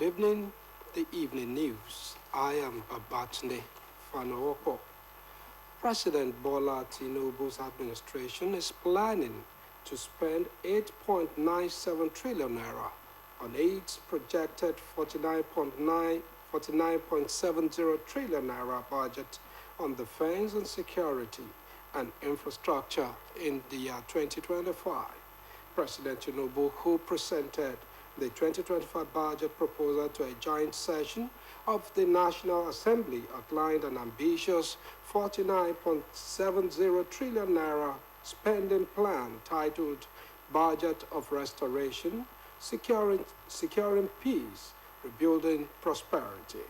Good evening, the evening news. I am Abatne Fanooko. President Bola Tinubu's administration is planning to spend 8.97 trillion naira on its projected 49.70 trillion naira budget on defense and security and infrastructure in the year 2025. President Tinubu, who presented the 2025 budget proposal to a joint session of the National Assembly, outlined an ambitious 49.70 trillion naira spending plan titled Budget of Restoration, Securing Peace, Rebuilding Prosperity.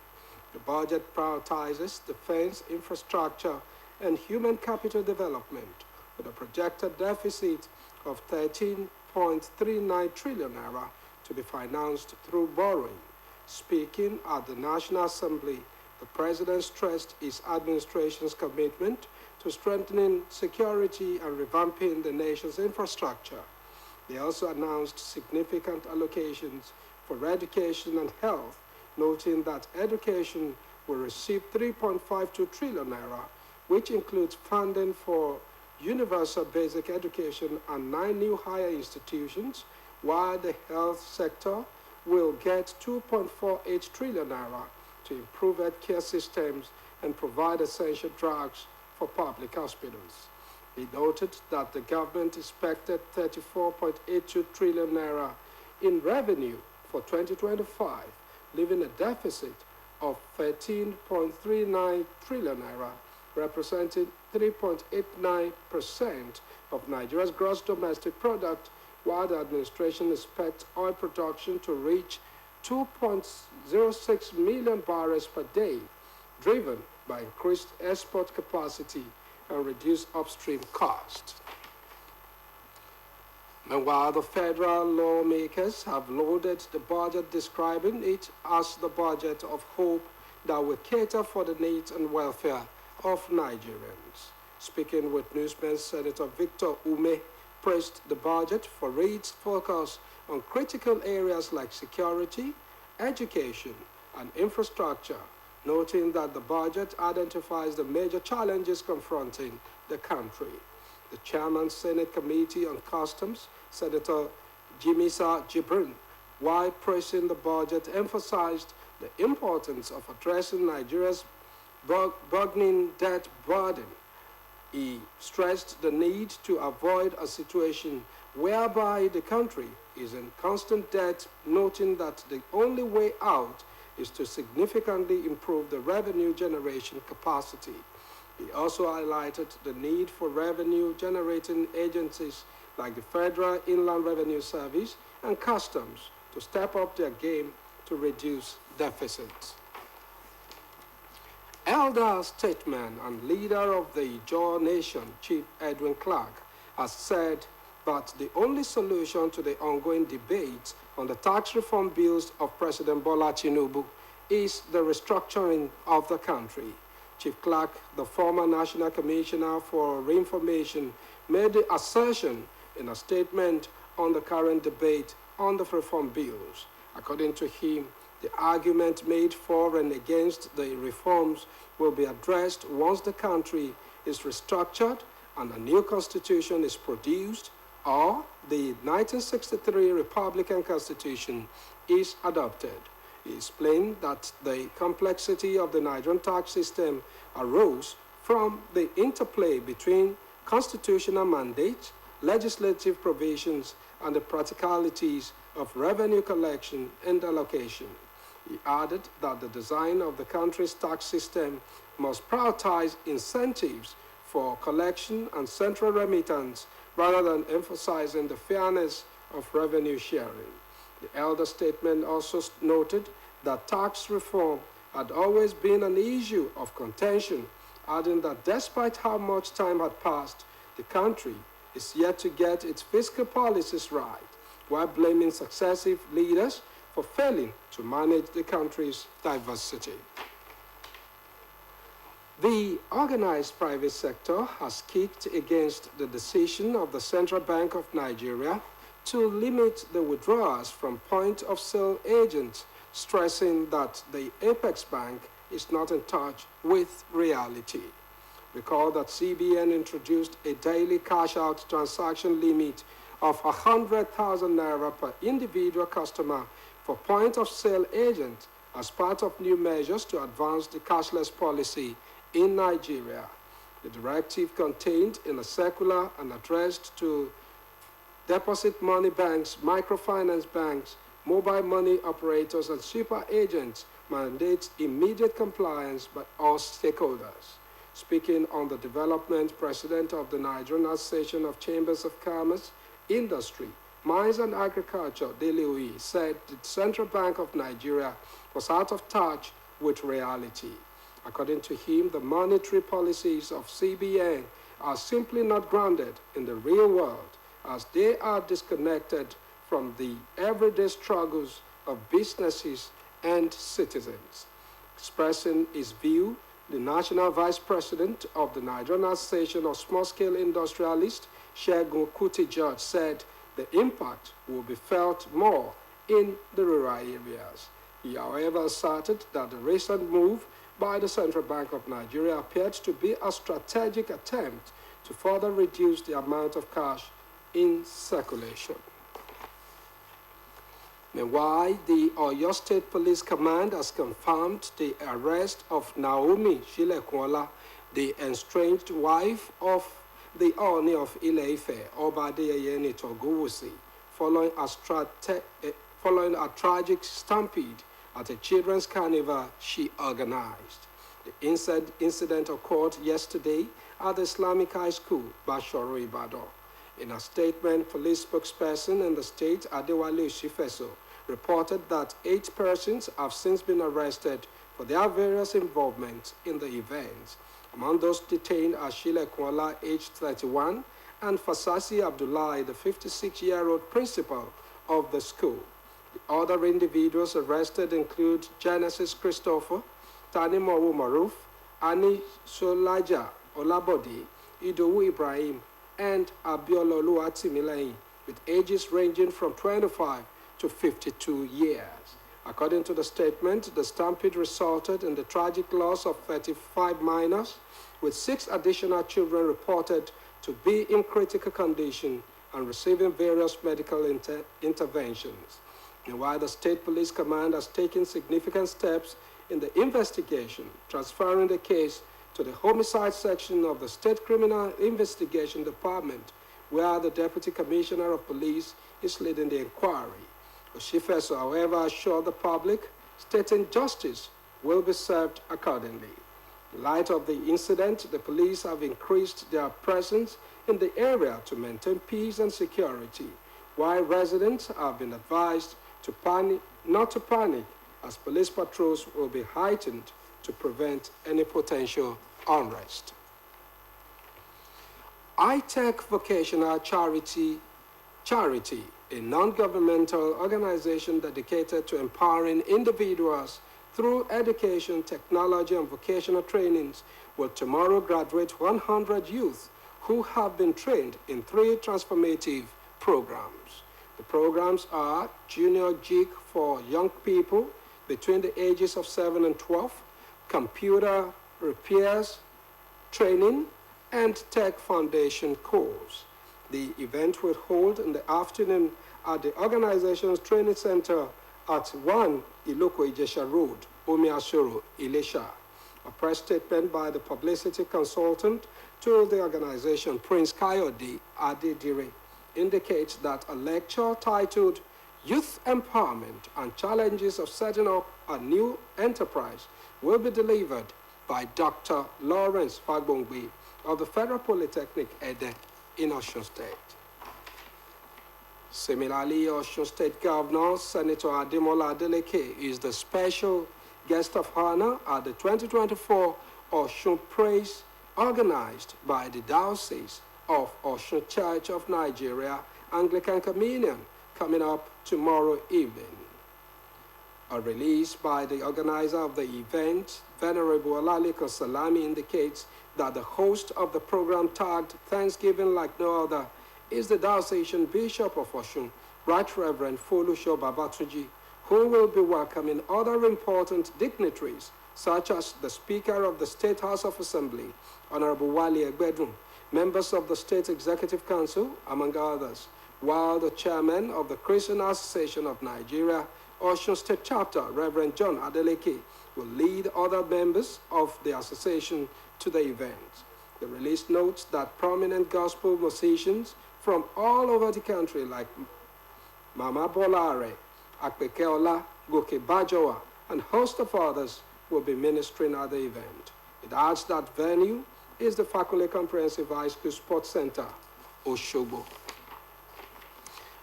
The budget prioritizes defense, infrastructure, and human capital development with a projected deficit of 13.39 trillion naira to be financed through borrowing. Speaking at the National Assembly, the President stressed his administration's commitment to strengthening security and revamping the nation's infrastructure. They also announced significant allocations for education and health, noting that education will receive 3.52 trillion naira, which includes funding for universal basic education and 9 new higher institutions, while the health sector will get 2.48 trillion naira to improve healthcare systems and provide essential drugs for public hospitals. He noted that the government expected 34.82 trillion naira in revenue for 2025, leaving a deficit of 13.39 trillion naira, representing 3.89% of Nigeria's gross domestic product, while the administration expects oil production to reach 2.06 million barrels per day, driven by increased export capacity and reduced upstream costs. Meanwhile, the federal lawmakers have loaded the budget, describing it as the budget of hope that will cater for the needs and welfare of Nigerians. Speaking with newsmen, Senator Victor Ume praised the budget for its focus on critical areas like security, education, and infrastructure, noting that the budget identifies the major challenges confronting the country. The chairman, Senate Committee on Customs, Senator Jimisa Jibrin, while praising the budget, emphasized the importance of addressing Nigeria's burgeoning debt burden. He stressed the need to avoid a situation whereby the country is in constant debt, noting that the only way out is to significantly improve the revenue generation capacity. He also highlighted the need for revenue-generating agencies like the Federal Inland Revenue Service and Customs to step up their game to reduce deficits. Elder statesman and leader of the Jaw Nation, Chief Edwin Clark, has said that the only solution to the ongoing debates on the tax reform bills of President Bola Tinubu is the restructuring of the country. Chief Clark, the former National Commissioner for Reinformation, made the assertion in a statement on the current debate on the reform bills. According to him, the argument made for and against the reforms will be addressed once the country is restructured and a new constitution is produced, or the 1963 Republican Constitution is adopted. He explained that the complexity of the Nigerian tax system arose from the interplay between constitutional mandates, legislative provisions, and the practicalities of revenue collection and allocation. He added that the design of the country's tax system must prioritize incentives for collection and central remittance rather than emphasizing the fairness of revenue sharing. The elder statement also noted that tax reform had always been an issue of contention, adding that despite how much time had passed, the country is yet to get its fiscal policies right, while blaming successive leaders for failing to manage the country's diversity. The organized private sector has kicked against the decision of the Central Bank of Nigeria to limit the withdrawals from point-of-sale agents stressing that the Apex Bank is not in touch with reality. Recall that CBN introduced a daily cash-out transaction limit of 100,000 naira per individual customer for point-of-sale agents as part of new measures to advance the cashless policy in Nigeria. The directive contained in a circular and addressed to deposit money banks, microfinance banks, mobile money operators, and super agents mandates immediate compliance by all stakeholders. Speaking on the development, President of the Nigerian Association of Chambers of Commerce, Industry, Mines and Agriculture, Delui, said the Central Bank of Nigeria was out of touch with reality. According to him, the monetary policies of CBN are simply not grounded in the real world, as they are disconnected from the everyday struggles of businesses and citizens. Expressing his view, the National Vice President of the Nigerian Association of Small-Scale Industrialists, Segun Kuti George, said the impact will be felt more in the rural areas. He, however, asserted that the recent move by the Central Bank of Nigeria appeared to be a strategic attempt to further reduce the amount of cash in circulation. Meanwhile, the Oyo State Police Command has confirmed the arrest of Naomi Shilekwala, the estranged wife of the Oni of Ile-Ife, Obadeyeye Toguwusi, following a tragic stampede at a children's carnival she organized. The incident occurred yesterday at the Islamic High School, Bashoru, Ibadan. In a statement, police spokesperson in the state, Adewale Shifeso, reported that 8 persons have since been arrested for their various involvements in the events. Among those detained are Shile Kwala, aged 31, and Fasasi Abdullahi, the 56-year-old principal of the school. The other individuals arrested include Genesis Christopher, Tani Mowu Maruf, Ani Solaja Olabodi, Idowu Ibrahim, and Abiola Oluwatimileyin, with ages ranging from 25 to 52 years. According to the statement, the stampede resulted in the tragic loss of 35 minors, with 6 additional children reported to be in critical condition and receiving various medical interventions. Meanwhile, the State Police Command has taken significant steps in the investigation, transferring the case to the Homicide Section of the State Criminal Investigation Department, where the Deputy Commissioner of Police is leading the inquiry. Oshifeso, however, assured the public, stating justice will be served accordingly. In light of the incident, the police have increased their presence in the area to maintain peace and security, while residents have been advised not to panic, as police patrols will be heightened to prevent any potential unrest. iTech Vocational Charity, a non-governmental organization dedicated to empowering individuals through education, technology, and vocational trainings, will tomorrow graduate 100 youth who have been trained in 3 transformative programs. The programs are Junior Jig for young people between the ages of 7 and 12, computer repairs training, and tech foundation course. The event will hold in the afternoon at the organization's training center at 1 Iloko Ijesha Road, Omiasoro, Ilesha. A press statement by the publicity consultant to the organization, Prince Kayode Adedire, indicates that a lecture titled Youth Empowerment and Challenges of Setting Up a New Enterprise will be delivered by Dr. Lawrence Fagbongbe of the Federal Polytechnic Ede in Osun State. Similarly, Osun State Governor Senator Ademola Adeleke is the special guest of honor at the 2024 Osun Praise organized by the Diocese of Osun Church of Nigeria Anglican Communion, coming up tomorrow evening. A release by the organizer of the event, Venerable Alaleko Salami, indicates that the host of the program, tagged Thanksgiving Like No Other, is the Diocesan Bishop of Osun, Right Reverend Folusho Babatunji, who will be welcoming other important dignitaries, such as the Speaker of the State House of Assembly, Honorable Wale Egbedun, members of the State Executive Council, among others, while the Chairman of the Christian Association of Nigeria, Osun State Chapter, Reverend John Adeleke, will lead other members of the association to the event. The release notes that prominent gospel musicians from all over the country, like Mama Bolare, Akpekeola, Goke Bajowa, and a host of others, will be ministering at the event. It adds that venue is the Fakule Comprehensive High School Sports Center, Osogbo.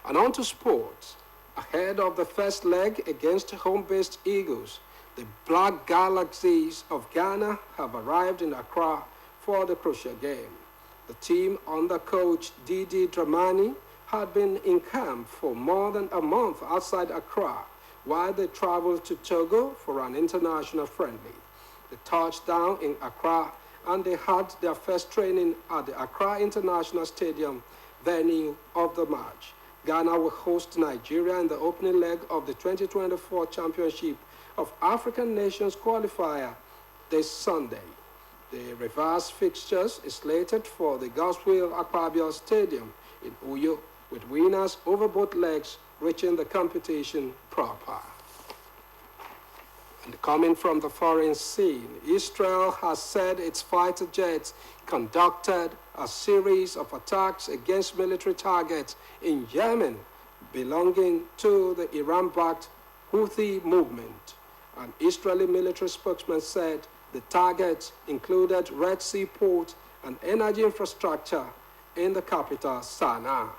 And on to sports. Ahead of the first leg against home-based Eagles, the Black Galaxies of Ghana have arrived in Accra for the crucial game. The team under coach Didi Dramani had been in camp for more than a month outside Accra while they traveled to Togo for an international friendly. They touched down in Accra and they had their first training at the Accra International Stadium, venue of the match. Ghana will host Nigeria in the opening leg of the 2024 Championship of African Nations qualifier this Sunday. The reverse fixtures is slated for the Gospel Akpabio Stadium in Uyo, with winners over both legs reaching the competition proper. And coming from the foreign scene, Israel has said its fighter jets conducted a series of attacks against military targets in Yemen belonging to the Iran-backed Houthi movement. An Israeli military spokesman said the targets included Red Sea port and energy infrastructure in the capital, Sana'a.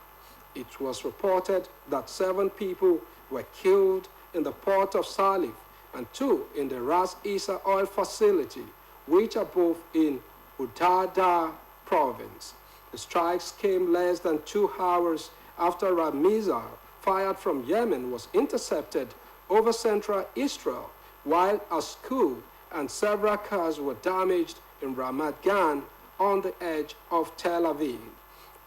It was reported that 7 people were killed in the port of Salif and 2 in the Ras Isa oil facility, which are both in Udada province. The strikes came less than 2 hours after a missile fired from Yemen was intercepted over central Israel, while a school and several cars were damaged in Ramat Gan on the edge of Tel Aviv.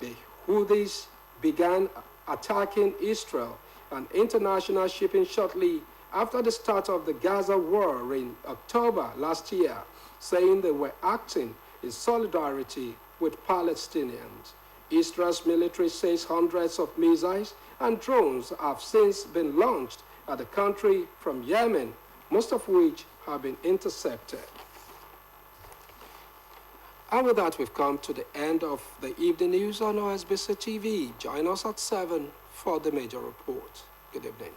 The Houthis began attacking Israel and international shipping shortly after the start of the Gaza war in October last year, saying they were acting in solidarity with Palestinians. Israel's military says hundreds of missiles and drones have since been launched at the country from Yemen, most of which have been intercepted. And with that, we've come to the end of the evening news on OSBC TV. Join us at 7 for the major report. Good evening.